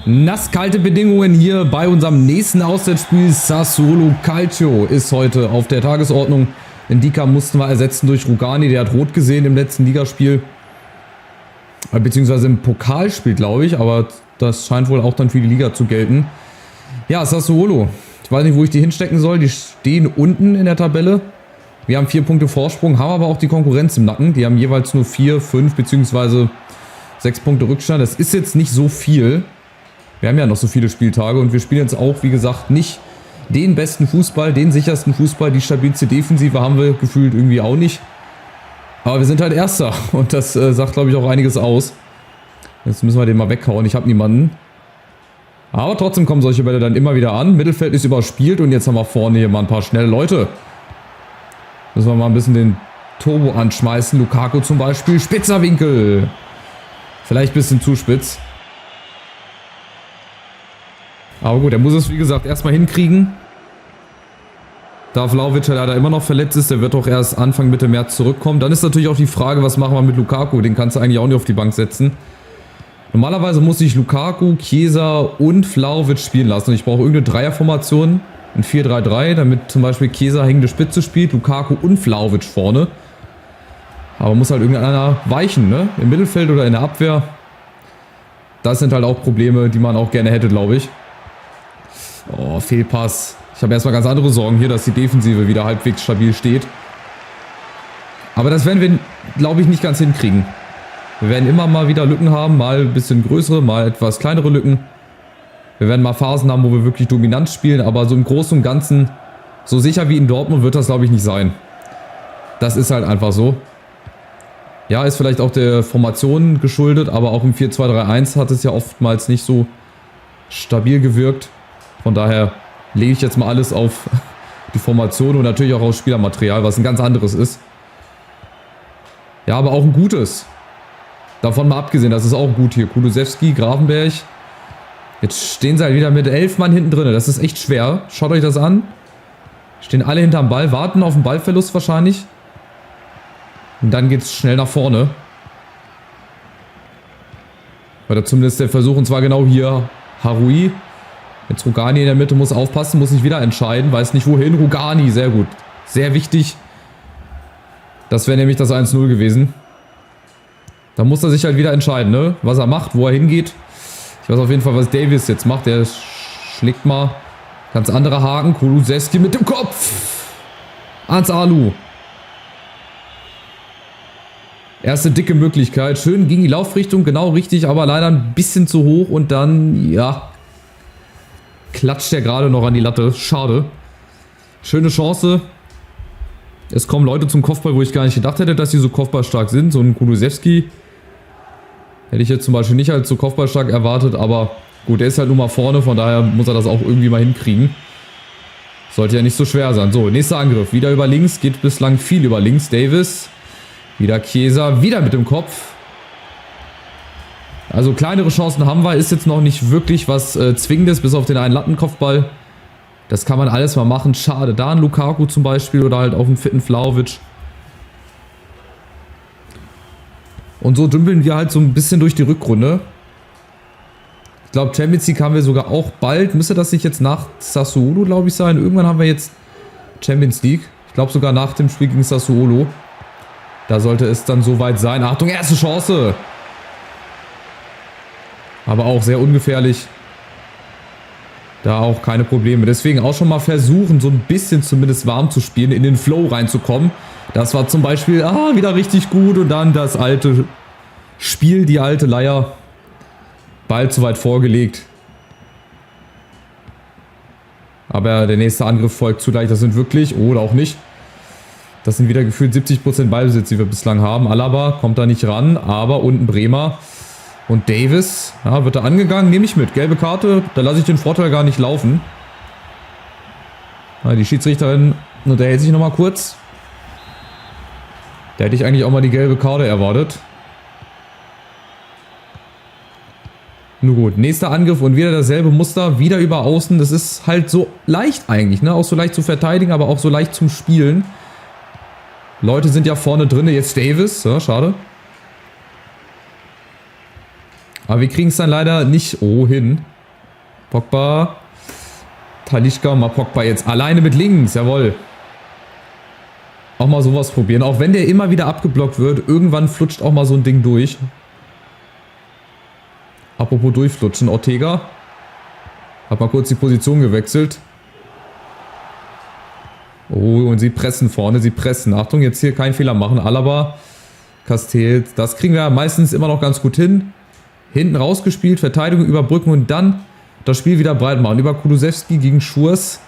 Nasskalte Bedingungen hier bei unserem nächsten Auswärtsspiel. Sassuolo Calcio ist heute auf der Tagesordnung. Ndika mussten wir ersetzen durch Rugani, der hat rot gesehen im letzten Ligaspiel. Beziehungsweise im Pokalspiel, glaube ich, aber das scheint wohl auch dann für die Liga zu gelten. Ja, Sassuolo. Ich weiß nicht, wo ich die hinstecken soll. Die stehen unten in der Tabelle. Wir haben 4 Punkte Vorsprung, haben aber auch die Konkurrenz im Nacken. Die haben jeweils nur 4, 5 beziehungsweise 6 Punkte Rückstand. Das ist jetzt nicht so viel. Wir haben ja noch so viele Spieltage und wir spielen jetzt auch, wie gesagt, nicht den besten Fußball, den sichersten Fußball. Die stabilste Defensive haben wir gefühlt irgendwie auch nicht. Aber wir sind halt Erster und das sagt, glaube ich, auch einiges aus. Jetzt müssen wir den mal weghauen. Ich habe niemanden. Aber trotzdem kommen solche Bälle dann immer wieder an. Mittelfeld ist überspielt und jetzt haben wir vorne hier mal ein paar schnelle Leute. Müssen wir mal ein bisschen den Turbo anschmeißen. Lukaku zum Beispiel. Spitzer Winkel. Vielleicht ein bisschen zu spitz. Aber gut, er muss es wie gesagt erstmal hinkriegen. Da Vlahovic leider immer noch verletzt ist, der wird auch erst Anfang Mitte März zurückkommen. Dann ist natürlich auch die Frage, was machen wir mit Lukaku? Den kannst du eigentlich auch nicht auf die Bank setzen. Normalerweise muss ich Lukaku, Chiesa und Vlahovic spielen lassen. Und ich brauche irgendeine Dreierformation, ein 4-3-3, damit zum Beispiel Chiesa hängende Spitze spielt, Lukaku und Vlahovic vorne. Aber muss halt irgendeiner weichen, ne? Im Mittelfeld oder in der Abwehr. Das sind halt auch Probleme, die man auch gerne hätte, glaube ich. Oh, Fehlpass. Ich habe erstmal ganz andere Sorgen hier, dass die Defensive wieder halbwegs stabil steht. Aber das werden wir, glaube ich, nicht ganz hinkriegen. Wir werden immer mal wieder Lücken haben, mal ein bisschen größere, mal etwas kleinere Lücken. Wir werden mal Phasen haben, wo wir wirklich dominant spielen, aber so im Großen und Ganzen, so sicher wie in Dortmund wird das, glaube ich, nicht sein. Das ist halt einfach so. Ja, ist vielleicht auch der Formation geschuldet, aber auch im 4-2-3-1 hat es ja oftmals nicht so stabil gewirkt. Von daher lege ich jetzt mal alles auf die Formation und natürlich auch auf Spielermaterial, was ein ganz anderes ist. Ja, aber auch ein gutes. Davon mal abgesehen, das ist auch gut hier. Kulusewski, Gravenberg. Jetzt stehen sie halt wieder mit 11 Mann hinten drin. Das ist echt schwer. Schaut euch das an. Stehen alle hinterm Ball, warten auf den Ballverlust wahrscheinlich. Und dann geht es schnell nach vorne. Oder zumindest der Versuch, und zwar genau hier. Haroui. Jetzt Rugani in der Mitte, muss aufpassen, muss sich wieder entscheiden, weiß nicht wohin. Rugani, sehr gut. Sehr wichtig. Das wäre nämlich das 1-0 gewesen. Da muss er sich halt wieder entscheiden, ne? Was er macht, wo er hingeht. Ich weiß auf jeden Fall, was Davis jetzt macht. Der schlägt mal ganz andere Haken. Kulusewski mit dem Kopf. Ans Alu. Erste dicke Möglichkeit. Schön ging die Laufrichtung, genau richtig, aber leider ein bisschen zu hoch. Und dann, ja, klatscht er gerade noch an die Latte. Schade. Schöne Chance. Es kommen Leute zum Kopfball, wo ich gar nicht gedacht hätte, dass sie so kopfballstark sind. So ein Kulusewski hätte ich jetzt zum Beispiel nicht als so kopfballstark erwartet. Aber gut, der ist halt nur mal vorne. Von daher muss er das auch irgendwie mal hinkriegen. Sollte ja nicht so schwer sein. So, nächster Angriff. Wieder über links. Geht bislang viel über links. Davis. Wieder Chiesa. Wieder mit dem Kopf. Also kleinere Chancen haben wir, ist jetzt noch nicht wirklich was Zwingendes, bis auf den einen Lattenkopfball. Das kann man alles mal machen. Schade, da ein Lukaku zum Beispiel oder halt auf einen fitten Vlahovic. Und so dümpeln wir halt so ein bisschen durch die Rückrunde. Ich glaube, Champions League haben wir sogar auch bald. Müsste das nicht jetzt nach Sassuolo, glaube ich, sein? Irgendwann haben wir jetzt Champions League. Ich glaube sogar nach dem Spiel gegen Sassuolo. Da sollte es dann soweit sein. Achtung, erste Chance! Aber auch sehr ungefährlich. Da auch keine Probleme. Deswegen auch schon mal versuchen, so ein bisschen zumindest warm zu spielen, in den Flow reinzukommen. Das war zum Beispiel wieder richtig gut. Und dann das alte Spiel, die alte Leier. Ball zu weit vorgelegt. Aber der nächste Angriff folgt zugleich. Das sind wirklich, oder auch nicht. Das sind wieder gefühlt 70% Ballbesitz, die wir bislang haben. Alaba kommt da nicht ran, aber unten Bremer. Und Davis, ja, wird da angegangen, nehme ich mit. Gelbe Karte, da lasse ich den Vorteil gar nicht laufen. Ja, die Schiedsrichterin unterhält sich nochmal kurz. Da hätte ich eigentlich auch mal die gelbe Karte erwartet. Nur gut, nächster Angriff und wieder dasselbe Muster, wieder über außen. Das ist halt so leicht eigentlich, ne? Auch so leicht zu verteidigen, aber auch so leicht zum Spielen. Leute sind ja vorne drin, jetzt Davis, ja, schade. Aber wir kriegen es dann leider nicht hin. Pogba. Talisca, mal Pogba jetzt alleine mit links, jawohl. Auch mal sowas probieren. Auch wenn der immer wieder abgeblockt wird, irgendwann flutscht auch mal so ein Ding durch. Apropos durchflutschen, Ortega. Hat mal kurz die Position gewechselt. Oh, und sie pressen vorne, sie pressen. Achtung, jetzt hier keinen Fehler machen. Alaba, Castells, das kriegen wir meistens immer noch ganz gut hin. Hinten rausgespielt, Verteidigung überbrücken und dann das Spiel wieder breit machen. Über Kulusewski gegen Schurz.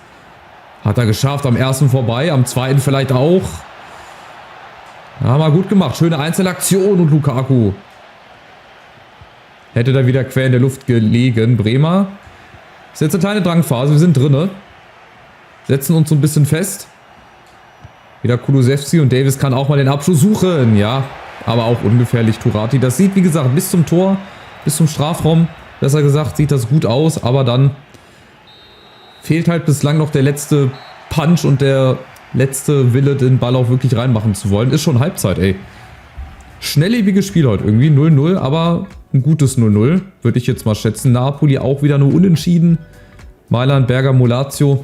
Hat er geschafft, am ersten vorbei, am zweiten vielleicht auch. Ja, mal gut gemacht. Schöne Einzelaktion und Lukaku. Hätte da wieder quer in der Luft gelegen. Bremer. Ist jetzt eine kleine Drangphase, wir sind drinne. Setzen uns so ein bisschen fest. Wieder Kulusewski und Davis kann auch mal den Abschluss suchen. Ja, aber auch ungefährlich Turati. Das sieht, wie gesagt, bis zum Tor, bis zum Strafraum, besser gesagt, sieht das gut aus. Aber dann fehlt halt bislang noch der letzte Punch und der letzte Wille, den Ball auch wirklich reinmachen zu wollen. Ist schon Halbzeit, ey. Schnelllebiges Spiel heute irgendwie. 0-0, aber ein gutes 0-0, würde ich jetzt mal schätzen. Napoli auch wieder nur unentschieden. Mailand, Bergamo, Lazio.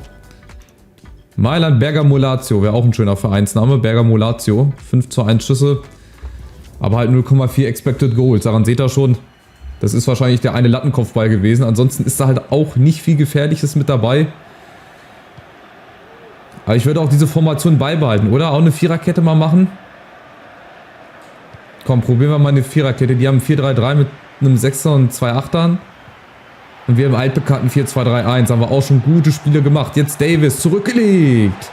Mailand, Bergamo, Lazio wäre auch ein schöner Vereinsname. Bergamo, Lazio. 5:1 Schüsse. Aber halt 0,4 Expected Goals. Daran seht ihr schon, das ist wahrscheinlich der eine Lattenkopfball gewesen. Ansonsten ist da halt auch nicht viel Gefährliches mit dabei. Aber ich würde auch diese Formation beibehalten, oder? Auch eine Viererkette mal machen. Komm, probieren wir mal eine Viererkette. Die haben 4-3-3 mit einem Sechser und 2 Achtern. Und wir im altbekannten 4-2-3-1 haben wir auch schon gute Spiele gemacht. Jetzt Davis zurückgelegt.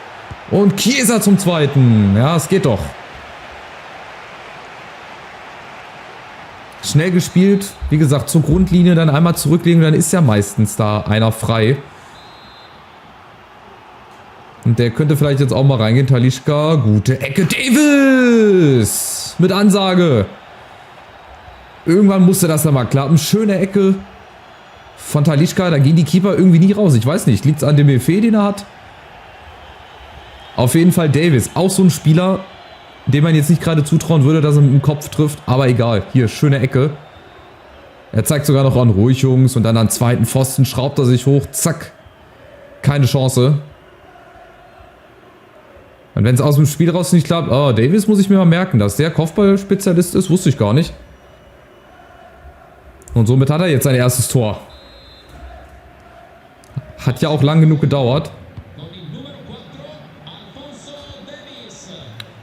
Und Chiesa zum zweiten. Ja, es geht doch. Schnell gespielt. Wie gesagt, zur Grundlinie dann einmal zurücklegen. Dann ist ja meistens da einer frei. Und der könnte vielleicht jetzt auch mal reingehen. Talisca. Gute Ecke. Davis. Mit Ansage. Irgendwann musste das dann mal klappen. Schöne Ecke. Von Talisca, da gehen die Keeper irgendwie nie raus. Ich weiß nicht, liegt es an dem Effet, den er hat? Auf jeden Fall Davis, auch so ein Spieler, dem man jetzt nicht gerade zutrauen würde, dass er mit dem Kopf trifft. Aber egal, hier, schöne Ecke. Er zeigt sogar noch an, ruhig Jungs. Und dann am zweiten Pfosten schraubt er sich hoch, zack. Keine Chance. Und wenn es aus dem Spiel raus nicht klappt, oh, Davis muss ich mir mal merken, dass der Kopfballspezialist ist, wusste ich gar nicht. Und somit hat er jetzt sein erstes Tor. Hat ja auch lang genug gedauert.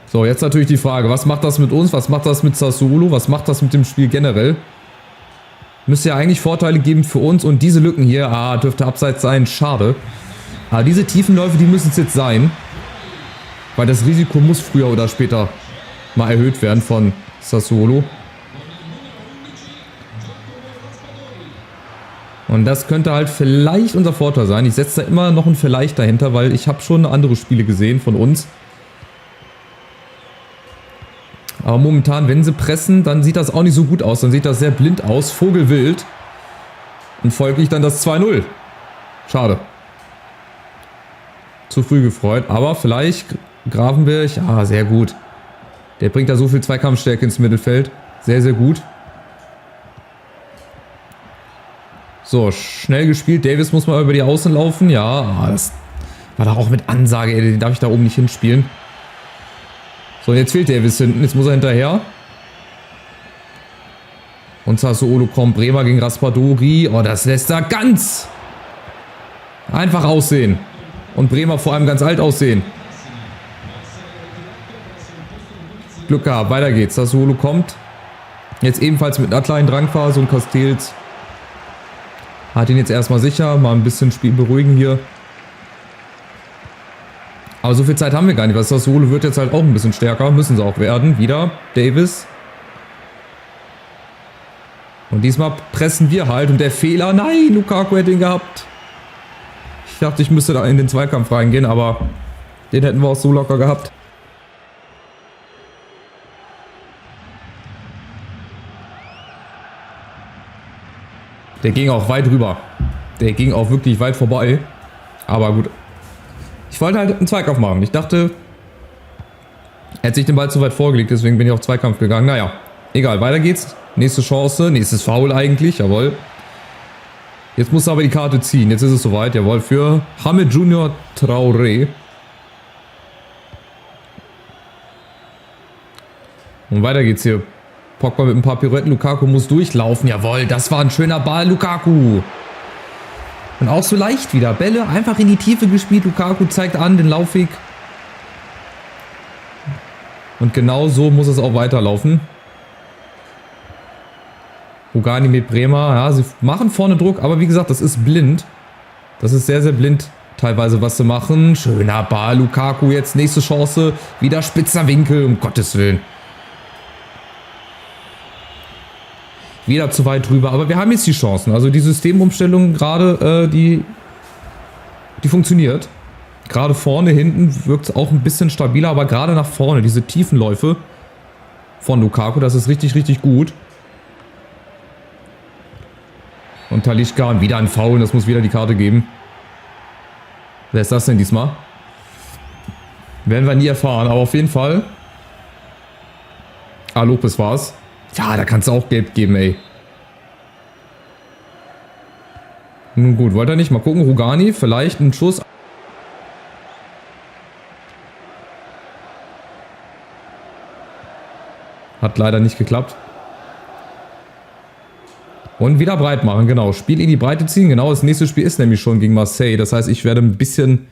So, jetzt natürlich die Frage, was macht das mit uns? Was macht das mit Sassuolo? Was macht das mit dem Spiel generell? Müsste ja eigentlich Vorteile geben für uns. Und diese Lücken hier, dürfte abseits sein. Schade. Aber diese Tiefenläufe, die müssen es jetzt sein. Weil das Risiko muss früher oder später mal erhöht werden von Sassuolo. Und das könnte halt vielleicht unser Vorteil sein. Ich setze da immer noch ein Vielleicht dahinter, weil ich habe schon andere Spiele gesehen von uns. Aber momentan, wenn sie pressen, dann sieht das auch nicht so gut aus. Dann sieht das sehr blind aus, vogelwild. Und folglich dann das 2-0. Schade. Zu früh gefreut. Aber vielleicht Gravenberg, sehr gut. Der bringt da so viel Zweikampfstärke ins Mittelfeld. Sehr, sehr gut. So, schnell gespielt. Davis muss mal über die Außen laufen. Ja, das war da auch mit Ansage. Ey, den darf ich da oben nicht hinspielen. So, jetzt fehlt Davis hinten. Jetzt muss er hinterher. Und Sassuolo kommt. Bremer gegen Raspadori. Oh, das lässt da ganz einfach aussehen. Und Bremer vor allem ganz alt aussehen. Glück gehabt. Weiter geht's. Sassuolo kommt. Jetzt ebenfalls mit einer kleinen Drangphase und Castells hat ihn jetzt erstmal sicher. Mal ein bisschen Spiel beruhigen hier. Aber so viel Zeit haben wir gar nicht, weil Sassuolo wird jetzt halt auch ein bisschen stärker. Müssen sie auch werden. Wieder Davis. Und diesmal pressen wir halt. Und der Fehler, nein, Lukaku hätte ihn gehabt. Ich dachte, ich müsste da in den Zweikampf reingehen, aber den hätten wir auch so locker gehabt. Der ging auch weit rüber. Der ging auch wirklich weit vorbei. Aber gut. Ich wollte halt einen Zweikampf machen. Ich dachte, er hat sich den Ball zu weit vorgelegt, deswegen bin ich auf Zweikampf gegangen. Naja, egal, weiter geht's. Nächste Chance, nächstes Foul eigentlich, jawohl. Jetzt muss er aber die Karte ziehen. Jetzt ist es soweit. Jawohl, für Hamed Junior Traoré. Und weiter geht's hier. Pogba mit ein paar Pirouetten. Lukaku muss durchlaufen. Jawohl, das war ein schöner Ball. Lukaku. Und auch so leicht wieder. Bälle einfach in die Tiefe gespielt. Lukaku zeigt an den Laufweg. Und genau so muss es auch weiterlaufen. Rugani mit Bremer. Ja, sie machen vorne Druck. Aber wie gesagt, das ist blind. Das ist sehr, sehr blind teilweise, was sie machen. Schöner Ball. Lukaku jetzt nächste Chance. Wieder spitzer Winkel. Um Gottes Willen. Wieder zu weit drüber, aber wir haben jetzt die Chancen. Also die Systemumstellung gerade, die funktioniert. Gerade vorne, hinten wirkt es auch ein bisschen stabiler, aber gerade nach vorne, diese tiefen Läufe von Lukaku, das ist richtig, richtig gut. Und Talisca wieder ein Foul, das muss wieder die Karte geben. Wer ist das denn diesmal? Werden wir nie erfahren, aber auf jeden Fall. Ah, Lopez war's. Ja, da kannst du auch gelb geben, ey. Nun gut, wollte er nicht. Mal gucken, Rugani, vielleicht ein Schuss. Hat leider nicht geklappt. Und wieder breit machen, genau. Spiel in die Breite ziehen, genau. Das nächste Spiel ist nämlich schon gegen Marseille. Das heißt, ich werde ein bisschen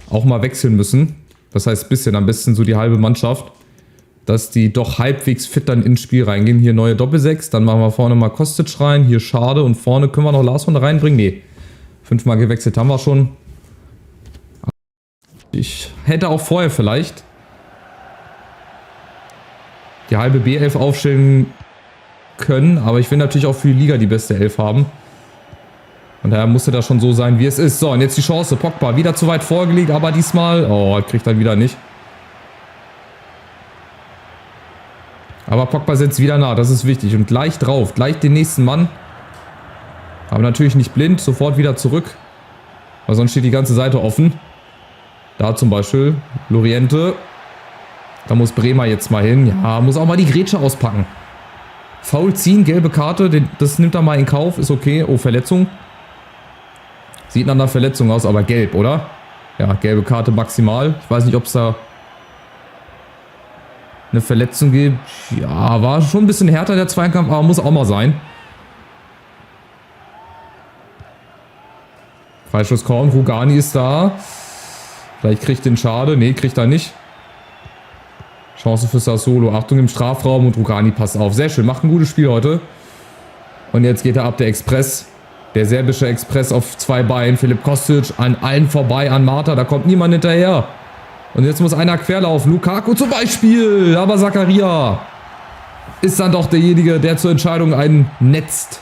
auch mal wechseln müssen. Das heißt, ein bisschen, am besten so die halbe Mannschaft. Dass die doch halbwegs fit dann ins Spiel reingehen. Hier neue Doppel-6, dann machen wir vorne mal Kostic rein. Hier Schade und vorne können wir noch Larsson reinbringen. Nee, 5-mal gewechselt haben wir schon. Ich hätte auch vorher vielleicht die halbe B11 aufstellen können, aber ich will natürlich auch für die Liga die beste 11 haben. Und daher musste das schon so sein, wie es ist. So, und jetzt die Chance. Pogba wieder zu weit vorgelegt, aber diesmal... Oh, kriegt er wieder nicht. Aber Pogba setzt wieder nach, das ist wichtig. Und gleich drauf, gleich den nächsten Mann. Aber natürlich nicht blind, sofort wieder zurück. Weil sonst steht die ganze Seite offen. Da zum Beispiel Loriente. Da muss Bremer jetzt mal hin. Ja, muss auch mal die Grätsche auspacken. Foul ziehen, gelbe Karte, das nimmt er mal in Kauf, ist okay. Oh, Verletzung. Sieht nach einer Verletzung aus, aber gelb, oder? Ja, gelbe Karte maximal. Ich weiß nicht, ob es da eine Verletzung gibt. Ja, war schon ein bisschen härter der Zweikampf, aber muss auch mal sein. Freischusskorn, Rugani ist da. Vielleicht kriegt den Schade. Nee, kriegt er nicht. Chance für Sassuolo. Achtung im Strafraum und Rugani passt auf. Sehr schön, macht ein gutes Spiel heute. Und jetzt geht er ab, der Express. Der serbische Express auf 2 Beinen. Filip Kostic an allen vorbei, an Marta. Da kommt niemand hinterher. Und jetzt muss einer querlaufen. Lukaku zum Beispiel. Aber Zakaria ist dann doch derjenige, der zur Entscheidung einnetzt.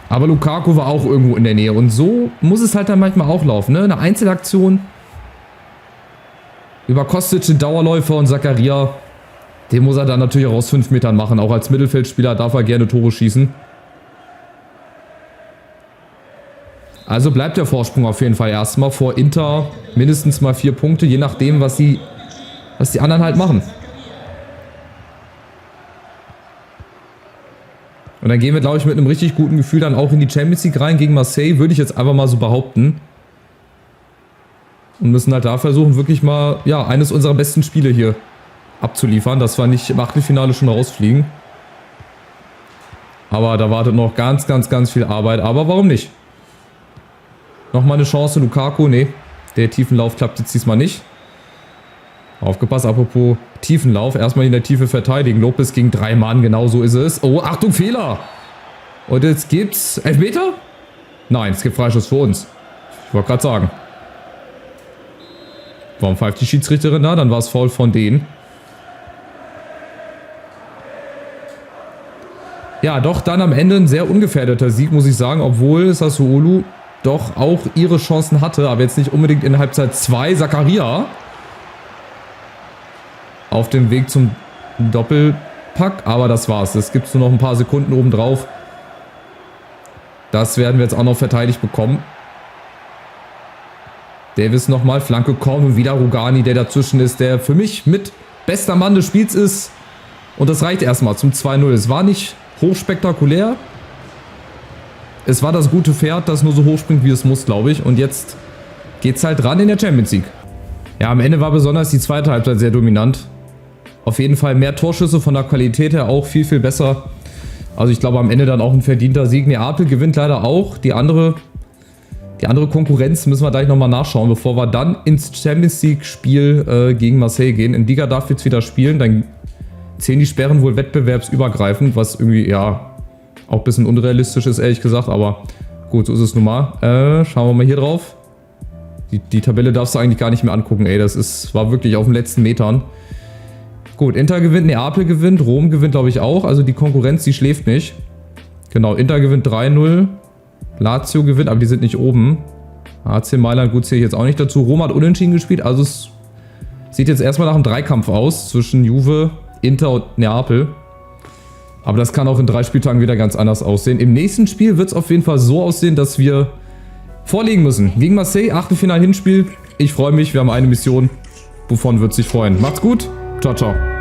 Aber Lukaku war auch irgendwo in der Nähe. Und so muss es halt dann manchmal auch laufen. Ne? Eine Einzelaktion. Über Kostic, den Dauerläufer, und Zakaria. Den muss er dann natürlich auch aus 5 Metern machen. Auch als Mittelfeldspieler darf er gerne Tore schießen. Also bleibt der Vorsprung auf jeden Fall erstmal vor Inter mindestens mal 4 Punkte, je nachdem, was die anderen halt machen. Und dann gehen wir, glaube ich, mit einem richtig guten Gefühl dann auch in die Champions League rein gegen Marseille, würde ich jetzt einfach mal so behaupten. Und müssen halt da versuchen, wirklich mal, ja, eines unserer besten Spiele hier abzuliefern, dass wir nicht im Achtelfinale schon rausfliegen. Aber da wartet noch ganz, ganz, ganz viel Arbeit. Aber warum nicht? Nochmal eine Chance, Lukaku. Nee, der Tiefenlauf klappt jetzt diesmal nicht. Aufgepasst, apropos Tiefenlauf. Erstmal in der Tiefe verteidigen. Lopez gegen 3 Mann, genau so ist es. Oh, Achtung, Fehler! Und jetzt gibt's Elfmeter? Nein, es gibt Freischuss für uns. Ich wollte gerade sagen. Warum pfeift die Schiedsrichterin da? Dann war es Foul von denen. Ja, doch dann am Ende ein sehr ungefährdeter Sieg, muss ich sagen. Obwohl Sassuolo doch auch ihre Chancen hatte, aber jetzt nicht unbedingt in Halbzeit 2. Zakaria auf dem Weg zum Doppelpack, aber das war's. Es gibt nur noch ein paar Sekunden obendrauf. Das werden wir jetzt auch noch verteidigt bekommen. Davis nochmal, Flanke kommt und wieder Rugani, der dazwischen ist, der für mich mit bester Mann des Spiels ist. Und das reicht erstmal zum 2-0. Es war nicht hochspektakulär, es war das gute Pferd, das nur so hoch springt, wie es muss, glaube ich. Und jetzt geht's halt ran in der Champions League. Ja, am Ende war besonders die zweite Halbzeit sehr dominant. Auf jeden Fall mehr Torschüsse, von der Qualität her auch viel, viel besser. Also ich glaube am Ende dann auch ein verdienter Sieg. Neapel gewinnt leider auch. Die andere Konkurrenz müssen wir gleich nochmal nachschauen, bevor wir dann ins Champions League Spiel gegen Marseille gehen. Indiga darf jetzt wieder spielen, dann zählen die Sperren wohl wettbewerbsübergreifend, was irgendwie ja auch ein bisschen unrealistisch ist, ehrlich gesagt. Aber gut, so ist es nun mal. Schauen wir mal hier drauf. Die Tabelle darfst du eigentlich gar nicht mehr angucken, ey. Das war wirklich auf den letzten Metern. Gut, Inter gewinnt, Neapel gewinnt, Rom gewinnt, glaube ich, auch. Also die Konkurrenz, die schläft nicht. Genau, Inter gewinnt 3-0. Lazio gewinnt, aber die sind nicht oben. AC Mailand, gut, zähle ich jetzt auch nicht dazu. Rom hat unentschieden gespielt, also es sieht jetzt erstmal nach einem Dreikampf aus zwischen Juve, Inter und Neapel. Aber das kann auch in 3 Spieltagen wieder ganz anders aussehen. Im nächsten Spiel wird es auf jeden Fall so aussehen, dass wir vorlegen müssen. Gegen Marseille, Achtelfinal-Hinspiel. Ich freue mich, wir haben eine Mission. Wovon wird sich freuen. Macht's gut. Ciao, ciao.